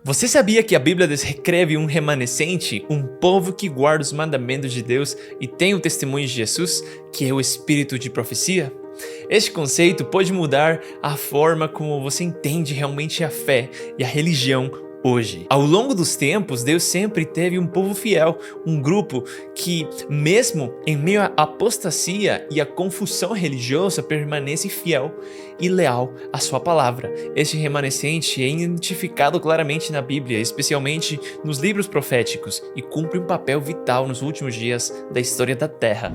Você sabia que a Bíblia descreve um remanescente, um povo que guarda os mandamentos de Deus e tem o testemunho de Jesus, que é o espírito de profecia? Este conceito pode mudar a forma como você entende realmente a fé e a religião hoje. Ao longo dos tempos, Deus sempre teve um povo fiel, um grupo que, mesmo em meio à apostasia e à confusão religiosa, permanece fiel e leal à sua palavra. Este remanescente é identificado claramente na Bíblia, especialmente nos livros proféticos, e cumpre um papel vital nos últimos dias da história da Terra.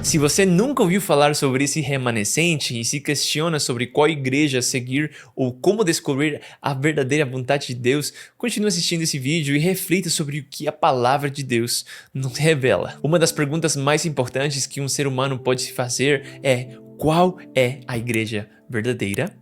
Se você nunca ouviu falar sobre esse remanescente e se questiona sobre qual igreja seguir ou como descobrir a verdadeira vontade de Deus, continue assistindo esse vídeo e reflita sobre o que a palavra de Deus nos revela. Uma das perguntas mais importantes que um ser humano pode se fazer é: qual é a igreja verdadeira?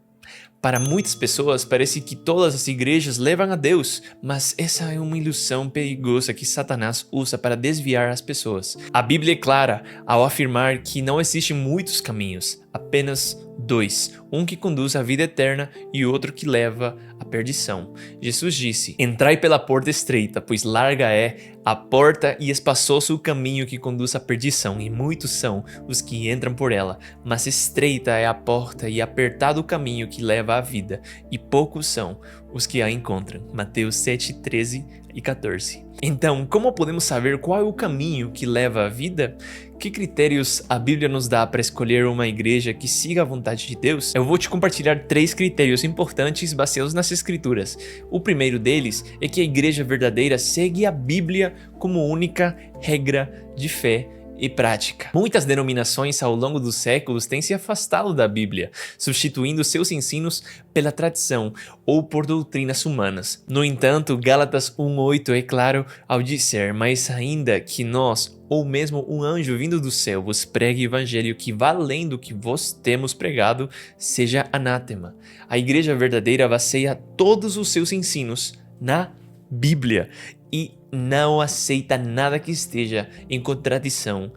Para muitas pessoas, parece que todas as igrejas levam a Deus, mas essa é uma ilusão perigosa que Satanás usa para desviar as pessoas. A Bíblia é clara ao afirmar que não existem muitos caminhos, apenas dois, um que conduz à vida eterna e outro que leva à perdição. Jesus disse: "Entrai pela porta estreita, pois larga é a porta e espaçoso o caminho que conduz à perdição, e muitos são os que entram por ela. Mas estreita é a porta e apertado o caminho que leva à vida, e poucos são os que a encontram." Mateus 7, 13 e 14. Então, como podemos saber qual é o caminho que leva à vida? Que critérios a Bíblia nos dá para escolher uma igreja que siga a vontade de Deus? Eu vou te compartilhar 3 critérios importantes baseados nas Escrituras. O primeiro deles é que a igreja verdadeira segue a Bíblia como única regra de fé e prática. Muitas denominações ao longo dos séculos têm se afastado da Bíblia, substituindo seus ensinos pela tradição ou por doutrinas humanas. No entanto, Gálatas 1:8 é claro ao dizer: "Mas ainda que nós, ou mesmo um anjo vindo do céu, vos pregue o evangelho que vá além do que vos temos pregado, seja anátema." A igreja verdadeira baseia todos os seus ensinos na Bíblia e não aceita nada que esteja em contradição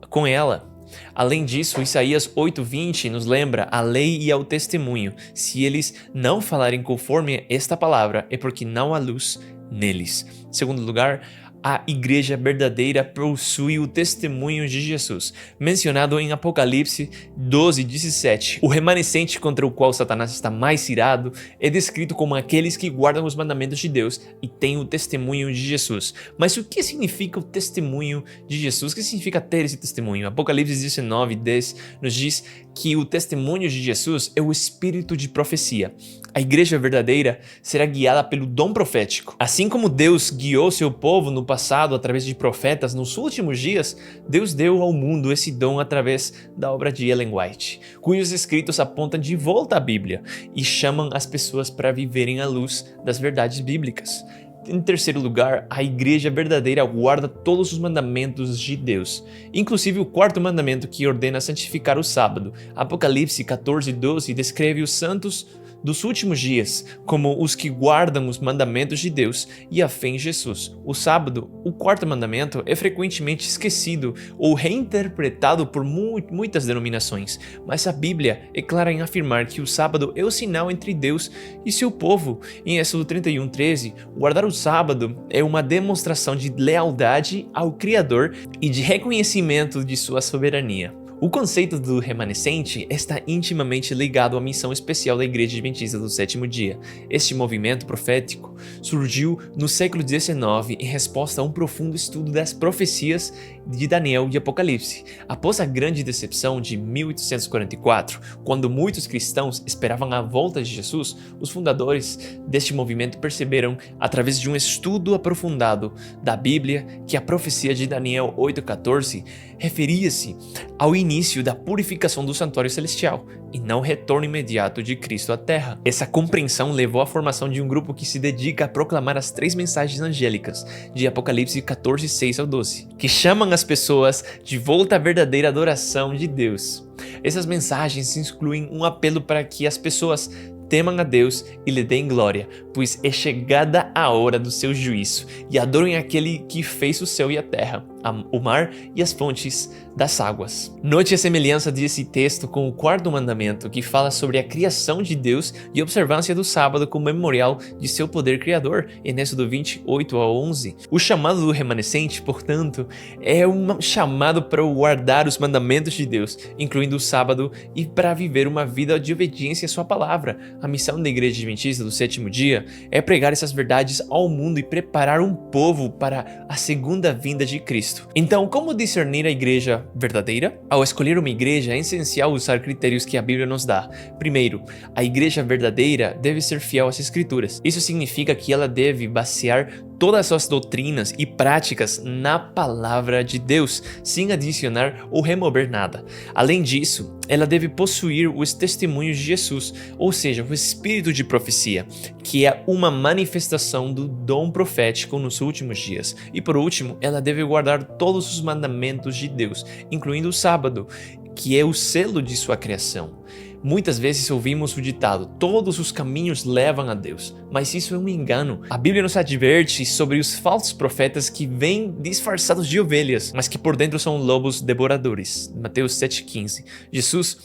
com ela. Além disso, Isaías 8:20 nos lembra a lei e ao testemunho. Se eles não falarem conforme esta palavra, é porque não há luz neles. Segundo lugar, a igreja verdadeira possui o testemunho de Jesus, mencionado em Apocalipse 12:17. O remanescente contra o qual Satanás está mais irado é descrito como aqueles que guardam os mandamentos de Deus e têm o testemunho de Jesus. Mas o que significa o testemunho de Jesus? O que significa ter esse testemunho? Apocalipse 19:10 nos diz que o testemunho de Jesus é o espírito de profecia. A igreja verdadeira será guiada pelo dom profético. Assim como Deus guiou seu povo no passado através de profetas, nos últimos dias, Deus deu ao mundo esse dom através da obra de Ellen White, cujos escritos apontam de volta à Bíblia e chamam as pessoas para viverem à luz das verdades bíblicas. Em terceiro lugar, a igreja verdadeira guarda todos os mandamentos de Deus, inclusive o quarto mandamento, que ordena santificar o sábado. Apocalipse 14:12 descreve os santos dos últimos dias como os que guardam os mandamentos de Deus e a fé em Jesus. O sábado, o quarto mandamento, é frequentemente esquecido ou reinterpretado por muitas denominações, mas a Bíblia é clara em afirmar que o sábado é o sinal entre Deus e seu povo. Em Êxodo 31:13, guardar o sábado é uma demonstração de lealdade ao Criador e de reconhecimento de sua soberania. O conceito do remanescente está intimamente ligado à missão especial da Igreja Adventista do Sétimo Dia. Este movimento profético surgiu no século XIX em resposta a um profundo estudo das profecias de Daniel e Apocalipse. Após a grande decepção de 1844, quando muitos cristãos esperavam a volta de Jesus, os fundadores deste movimento perceberam, através de um estudo aprofundado da Bíblia, que a profecia de Daniel 8:14 referia-se ao início da purificação do santuário celestial e não o retorno imediato de Cristo à Terra. Essa compreensão levou à formação de um grupo que se dedica a proclamar as 3 mensagens angélicas de Apocalipse 14:6-12, que chamam as pessoas de volta à verdadeira adoração de Deus. Essas mensagens incluem um apelo para que as pessoas temam a Deus e lhe deem glória, pois é chegada a hora do seu juízo, e adorem aquele que fez o céu e a terra, o mar e as fontes das águas. Note a semelhança desse texto com o quarto mandamento, que fala sobre a criação de Deus e a observância do sábado como memorial de seu poder criador, em Êxodo 28 a 11. O chamado do remanescente, portanto, é um chamado para guardar os mandamentos de Deus, incluindo o sábado, e para viver uma vida de obediência à sua palavra. A missão da Igreja Adventista do Sétimo Dia é pregar essas verdades ao mundo e preparar um povo para a segunda vinda de Cristo. Então, como discernir a igreja verdadeira? Ao escolher uma igreja, é essencial usar critérios que a Bíblia nos dá. Primeiro, a igreja verdadeira deve ser fiel às Escrituras. Isso significa que ela deve basear todas as suas doutrinas e práticas na palavra de Deus, sem adicionar ou remover nada. Além disso, ela deve possuir os testemunhos de Jesus, ou seja, o espírito de profecia, que é uma manifestação do dom profético nos últimos dias. E por último, ela deve guardar todos os mandamentos de Deus, incluindo o sábado, que é o selo de sua criação. Muitas vezes ouvimos o ditado: todos os caminhos levam a Deus, mas isso é um engano. A Bíblia nos adverte sobre os falsos profetas que vêm disfarçados de ovelhas, mas que por dentro são lobos devoradores. Mateus 7,15. Jesus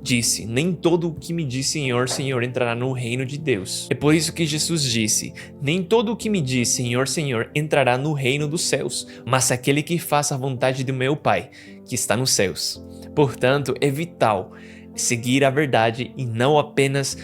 disse: nem todo o que me diz Senhor, Senhor entrará no reino de Deus. É por isso que Jesus disse: nem todo o que me diz Senhor, Senhor entrará no reino dos céus, mas aquele que faça a vontade do meu Pai, que está nos céus. Portanto, é vital seguir a verdade e não apenas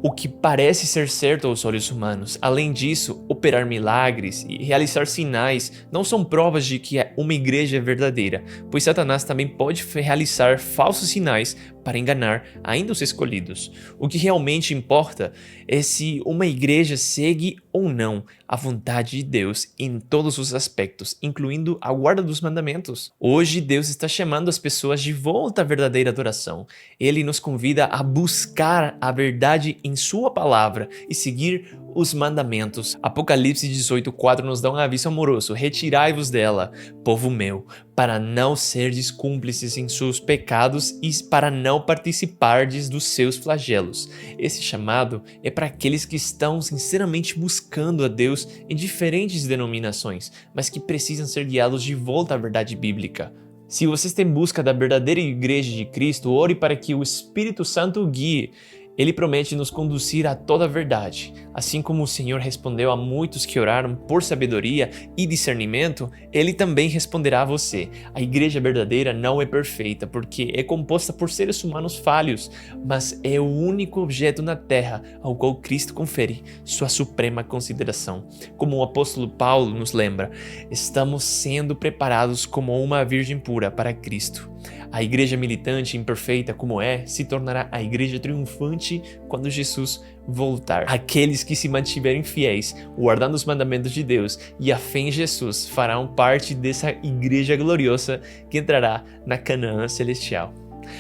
o que parece ser certo aos olhos humanos. Além disso, operar milagres e realizar sinais não são provas de que uma igreja é verdadeira, pois Satanás também pode realizar falsos sinais para enganar ainda os escolhidos. O que realmente importa é se uma igreja segue ou não a vontade de Deus em todos os aspectos, incluindo a guarda dos mandamentos. Hoje, Deus está chamando as pessoas de volta à verdadeira adoração. Ele nos convida a buscar a verdade em sua palavra e seguir os mandamentos. Apocalipse 18:4 nos dá um aviso amoroso: retirai-vos dela, povo meu, para não serdes cúmplices em seus pecados e para não participardes dos seus flagelos. Esse chamado é para aqueles que estão sinceramente buscando a Deus em diferentes denominações, mas que precisam ser guiados de volta à verdade bíblica. Se você está em busca da verdadeira igreja de Cristo, ore para que o Espírito Santo o guie. Ele promete nos conduzir a toda a verdade. Assim como o Senhor respondeu a muitos que oraram por sabedoria e discernimento, Ele também responderá a você. A igreja verdadeira não é perfeita, porque é composta por seres humanos falhos, mas é o único objeto na terra ao qual Cristo confere sua suprema consideração. Como o apóstolo Paulo nos lembra, estamos sendo preparados como uma virgem pura para Cristo. A igreja militante e imperfeita como é, se tornará a igreja triunfante quando Jesus voltar. Aqueles que se mantiverem fiéis, guardando os mandamentos de Deus e a fé em Jesus, farão parte dessa igreja gloriosa que entrará na Canaã celestial.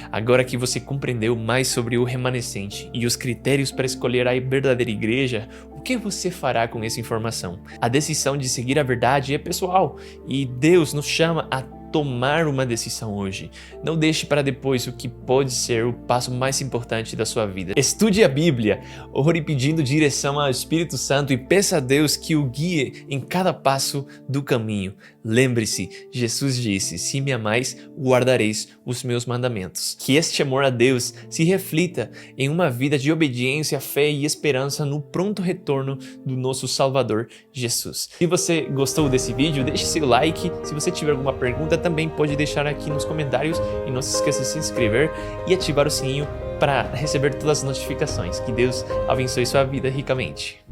Agora que você compreendeu mais sobre o remanescente e os critérios para escolher a verdadeira igreja, o que você fará com essa informação? A decisão de seguir a verdade é pessoal e Deus nos chama a tomar uma decisão hoje. Não deixe para depois o que pode ser o passo mais importante da sua vida. Estude a Bíblia, ore pedindo direção ao Espírito Santo e peça a Deus que o guie em cada passo do caminho. Lembre-se, Jesus disse: se me amais, guardareis os meus mandamentos. Que este amor a Deus se reflita em uma vida de obediência, fé e esperança no pronto retorno do nosso Salvador Jesus. Se você gostou desse vídeo, deixe seu like. Se você tiver alguma pergunta, também pode deixar aqui nos comentários e não se esqueça de se inscrever e ativar o sininho para receber todas as notificações. Que Deus abençoe sua vida ricamente.